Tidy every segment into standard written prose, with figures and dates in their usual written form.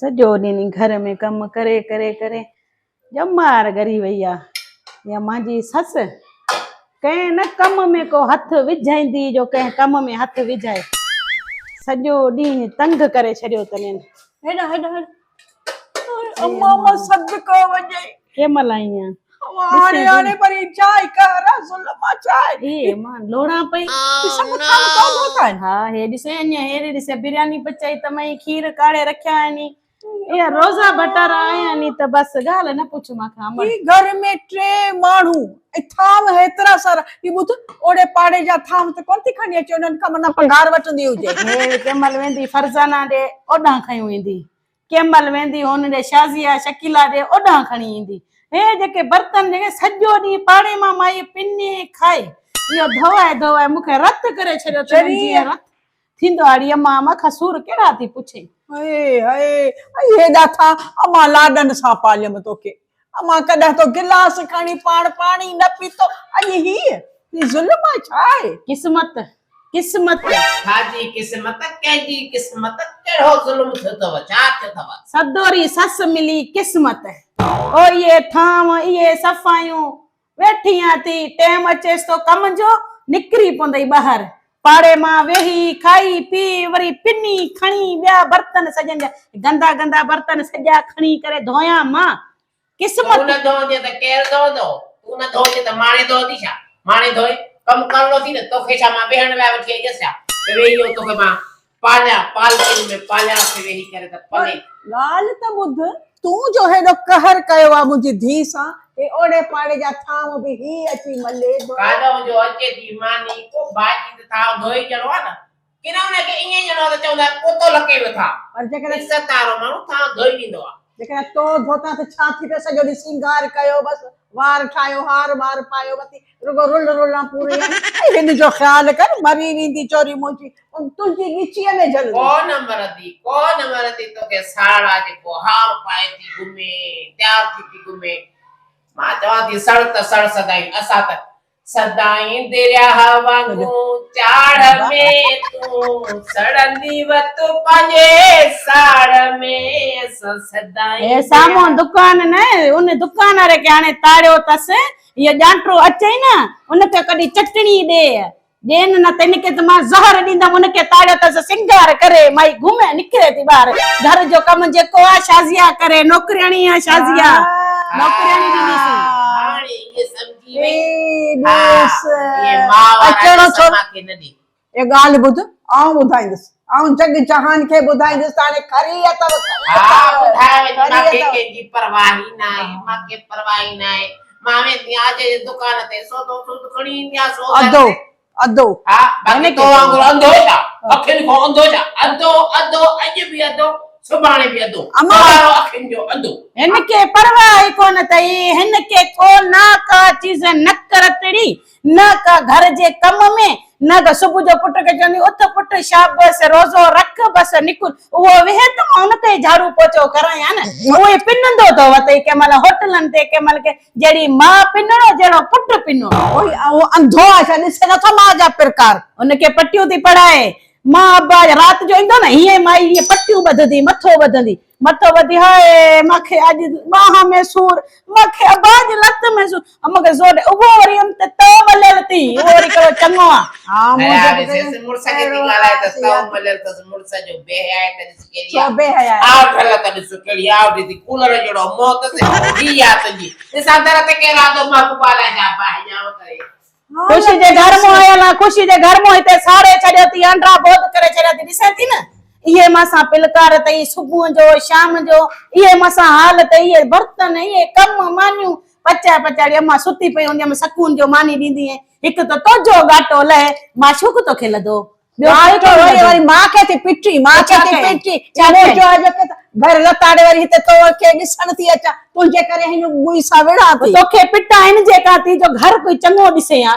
सॼो ॾींहुं घर में कम करे करे करे ॼमार गरी वई आहे। या मुंहिंजी ससु कंहिं न कम में को हथ विझाईंदी जो कंहिं कम में हथ विझाए। सॼो ॾींहुं तंग करे छॾियो अथनि। हेॾा हेॾा हेॾा अम्मा अम्मा सदको वञे के महिल आई आहियां हाणे हाणे परी चाय कर सुलमा चाय ये मां लोड़ा पई सब थाम तो होता है। हा हे ॾिसे अञा हेड़ी ॾिसे बिरयानी पचाई त मई खीर काढ़े रखिया आहिनि। ये रोज़ा बटारा आया नी त बस ॻाल्हि न पुछ मांखां अमर। ई घर में टे माण्हू ऐं थाम हेतिरा सारा ई ॿुध ओड़े पाड़े जा थाम त कोन थी खणी अचे उन्हनि खां मना पघार वठंदी हुजे। हे केमल वेंदी फरज़ाना ॾे ओॾां खयूं ईंदी, केमल वेंदी हुन ॾे शाज़िया शकीला ॾे ओॾां खणी ईंदी। हे जेके बर्तन जेके सॼो ॾींहुं पाड़े मां माई पिने खाए इहो धोए धोए मूंखे रत करे छॾियो अथनि जीअं रत थींदो आहे। अम्मा मूंखां सूर कहिड़ा थी पुछे। हाय हाय हेॾा था अम्मा लाडन सां पालियम तोखे। अम्मा कॾहिं तो गिलास खणी पाण पाणी न पीतो अॼु ही ज़ुल्म छा आहे। किस्मत किस्मत छाजी किस्मत कंहिंजी किस्मत कहिड़ो ज़ुल्म थियो अथव छा थियो अथव। सदोरी सस मिली किस्मत ओ ये थाम ये सफ़ाइयूं वेठी थी टाइम अचेस तो कम जो निकरी पवंदई ॿाहिरि पाड़े मां वेही खाई पी वरी पिनी खणी ॿिया बर्तन सॼनि जा गंदा गंदा बर्तन सॼा खणी करे धोया मां। किस्मत न धोंदे त केर धोंदो तू न धोंदे त माणे धोंदी छा माणे धोए कम करणो थी न तोखे छा मां वेहण लाइ वठी आई छा वेही हो तोखे मां पालिया पालकी में पालिया से वेही करे त पले ॻाल्हि त ॿुध तू जो हेॾो कहर कयो आहे मुंहिंजी धीउ सां हे ओड़े पाड़े जा थाम बि ही अची मले कादो जो अचे थी मानी को भाॼी त था धोई चलो आहे न किना उनखे ईअं ॼणो त चवंदा पोतो लके वेठा पर जेकॾहिं इज़त वारो माण्हू था धोई ॾींदो आहे। जेकॾहिं तो धोता त छा थी पियो सॼो ॾींहुं सिंगार कयो बस वार ठाहियो हार वार पायो बती रुगो रुल रुला पूरी हिन जो ख़्याल कर मरी वेंदी चोरी मुंहिंजी तुंहिंजी ॻिचीअ में जल कौन मरदी तोखे साड़ा जेको हार पाए थी घुमे तयार थी घुमे मां चवां थी सड़ त सड़ सदाई असां त सदाई दरिया वांगू चाड़ में तू सड़ंदी वत पंहिंजे साड़ में सदाई ए सामो दुकान न उन दुकान वारे के हाणे ताड़ियो तस ये ॼांटरो अचे न उनखे कॾी चटणी ॾे ॾेन न त इनखे त मां ज़हर ॾींदमि उनखे ताड़ियो तस सिंगार करे माई घुमे निकिरे थी ॿाहिरि घर जो कम जेको आहे शाज़िया करे नौकरियाणी आहे शाज़िया नौकरियाणी ॾींदीसी हाणे ये समझी वई ये अचणो छो मांखे न ॾे ये ॻाल्हि ॿुध आउं ॿुधाईंदुसि आउं जग जहान खे ॿुधाईंदुसि हाणे खरी अथव ॿुधाए मांखे कंहिंजी परवाह ई न आहे मांखे परवाह ई न आहे मां वेंदी आज जे दुकान ते सौदो सूद खणी ईंदी आहियां सौदा अधो हा बाक़ी तो वांगुरु अंधो छा अखियुनि खां अंधो छा अधो अधो अॼु बि अधो सुभाणे बि अधो अमारो अखियुनि जो अंधो हिनखे परवाह ई कोन अथई हिनखे को ना का चीज़ न करतड़ी न का घर जे कम में न का सुबुह जो पुट खे चवंदी उथ पुट शाबाश रोज़ो रख बस निकुर उहो वेहे त उनखे झाड़ू पोछो करायां न उहे पिनंदो अथव तई केमल होटलनि ते केमल के जहिड़ी मां पिनणो जहिड़ो पुट पिनो उहो अंधो आहे छा ॾिसे नथो मां जा प्रकार उनखे पटियूं थी पढ़ाए मां अब्बा राति जो ईंदो न हीअं माई हीअं पटियूं ॿधंदी मथो ॿधी हाय मूंखे अॼु बाह में सूर मूंखे अब्बा जी लत में सूर मूंखे ज़ोर उहो वरी त मलियल थी उहो वरी कहिड़ो चङो आहे मुड़स खे थी ॻाल्हाए त तव मलियल अथसि मुड़स जो बेहया त ॾिस कहिड़ी छो बेहया आउ ठल त ॾिस कहिड़ी आउ ॾिसी कूलर जहिड़ो मौत अथसि ही आहे तुंहिंजी ॾिसां दर ते केरु आदो मां कुबाला जा भाॼा करे खुशी जे घर में आयल खुशी जे घर में हिते साड़े छॾियो थी अंडा बोध करे छॾियो थी ॾिसे थी न इहे मासां पिलकार अथई सुबुह जो शाम जो इहे मासां हाल अथई इहे बर्तन इहे कम मानियूं पचाए पचाड़ी अम्मा सुती पई हूंदी सकून जो मानी ॾींदी हिकु त तुंहिंजो घाटो लहे मां शुक तोखे लधो वरी मां खे थी पिटी मां खे थी पिटी घर लताड़े वरी हिते तो खे ॾिसण थी अचां तुंहिंजे करे हिन मुई सां विड़ा थी तोखे पिटा हिन जे का थी जो घर कोई चङो ॾिसे आ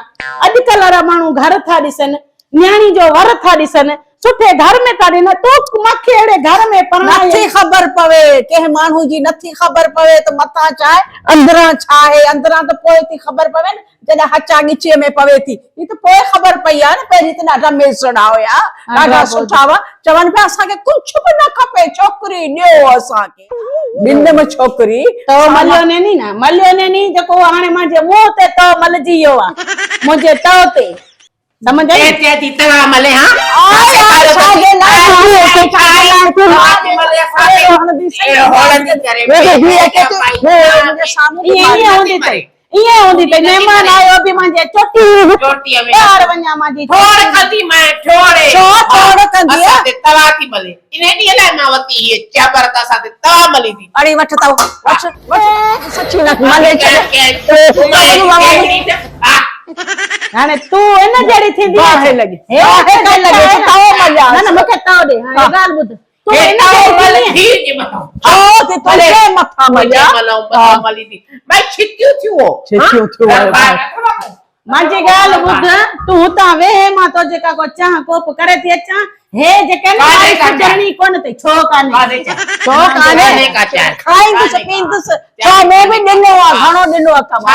अॼुकल्ह वारा माण्हू घर था ॾिसनि न्याणी जो वर था ॾिसनि सुठे घर में था ॾिनो तूं मूंखे अहिड़े घर में परणायो नथी ख़बर पवे कंहिं माण्हू जी नथी ख़बर पवे त मथां छा आहे अंदरां छा आहे अंदरां त पोइ थी ख़बर पवे न जॾहिं हचा ॻिचीअ में पवे थी ही त पोइ ख़बर पई आहे न पहिरीं त ॾाढा मेसड़ा हुया ॾाढा सुठा हुआ चवनि पिया असांखे कुझु बि न खपे छोकिरी ॾियो असांखे ॾिनमि छोकिरी तो मलियो नेनी न मलियो नेनी जेको हाणे मुंहिंजे मुंहं ते तो मलजी वियो आहे मुंहिंजे तो ते समझ आई ते थी तवा मले हां असांखे न ईअं हूंदी त महिमान आयो बि मुंहिंजे चोटीअ में प्यार वञा मुंहिंजी थोड़ कंदी मैं थोड़े छो थोड़ कंदी असां ते तवा थी मले इन ॾींहं लाइ मां वती हीअ चाबर त असां ते तवा मली थी अरे वठ तव वठ सची न मले हाणे तूं इन जहिड़ी थींदी बाहे लॻी बाहे लॻी तव मलिया न न मूंखे तव ॾे हाणे ॻाल्हि ॿुध तूं इन मले जहिड़ी थी जे मथां ओ ते तुंहिंजे मथां मलिया मली थी भाई छिटियूं थियो छिटियूं थियो मुंहिंजी ॻाल्हि ॿुध तूं हुतां वेह मां तो जेका को चाह कोप करे थी अचां हे जेके न जरणी कोन ते छो काने छो काने खाईंदुसि पींदुसि छो मैं बि ॾिनो आहे घणो ॾिनो अथव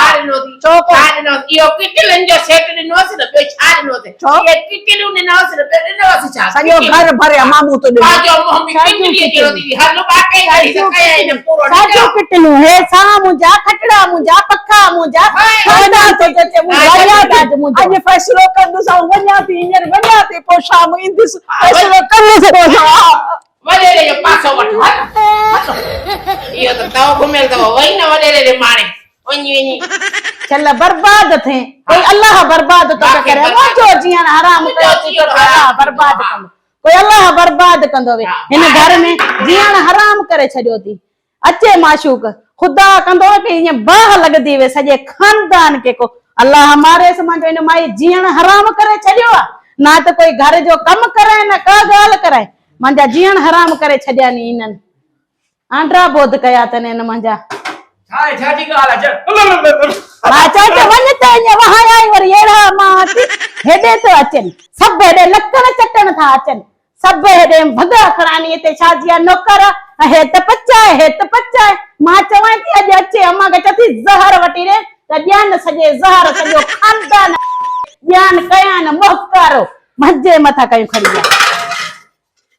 छो काने इहो किटलन जो सेट ॾिनोसि न ॿियो छा ॾिनोसि ये किटलूं ॾिनोसि न ॿियो ॾिनोसि छा सॼो घर भरिया मामू तो ॾिनो बाजो मम्मी किटली जो दी हर लो बाटे गाड़ी से कया इन पूरो साजो किटलू हे सा मुंहिंजा खटड़ा मुंहिंजा पखा मुंहिंजा खाना तो जे मुंहिंजा आज मुंहिंजो अॼु फ़ैसिलो कंदुसि ऐं वञा थी हींअर वञा थी पोइ शाम ईंदुसि फ़ैसिलो कंदुसि वडेरे जो पासो वठो इहो त तव घुमेल तव वई न वडेरे रे माणे वञी वञी चल बर्बाद थे कोई अल्लाह बर्बाद तो करे मुंहिंजो जीअण हराम कयो थी तो अल्लाह बर्बाद कंदो कोई अल्लाह बर्बाद कंदो वे हिन घर में जीअण हराम करे छॾियो थी अचे माशूक खुदा कंदो कि ईअं बाह लॻंदी वे सॼे खानदान खे को अल्लाह मारे मुंहिंजो हिन माई जीअण हराम करे छॾियो आहे ना त कोई घर जो कमु कराए न का ॻाल्हि कराए मुंहिंजा जीअण हराम करे छॾिया नी इन्हनि आंड्रा बोध कया अथनि हिन मुंहिंजा छाजी ॻाल्हि वञ त ईअं वहाया वरी अहिड़ा मां हेॾे थो अचनि सभु हेॾे लकड़ चटण था अचनि सभु हेॾे भॻा खणानी हिते छाजी आहे नौकर हे त पचाए मां चवां थी अॼु अचे अम्मा खे चथी ज़हर वठी ॾे त ॾियनि सॼे ज़हर सॼो खानदान ॼान कयां न मोहकारो मजे मथां कयूं खड़ी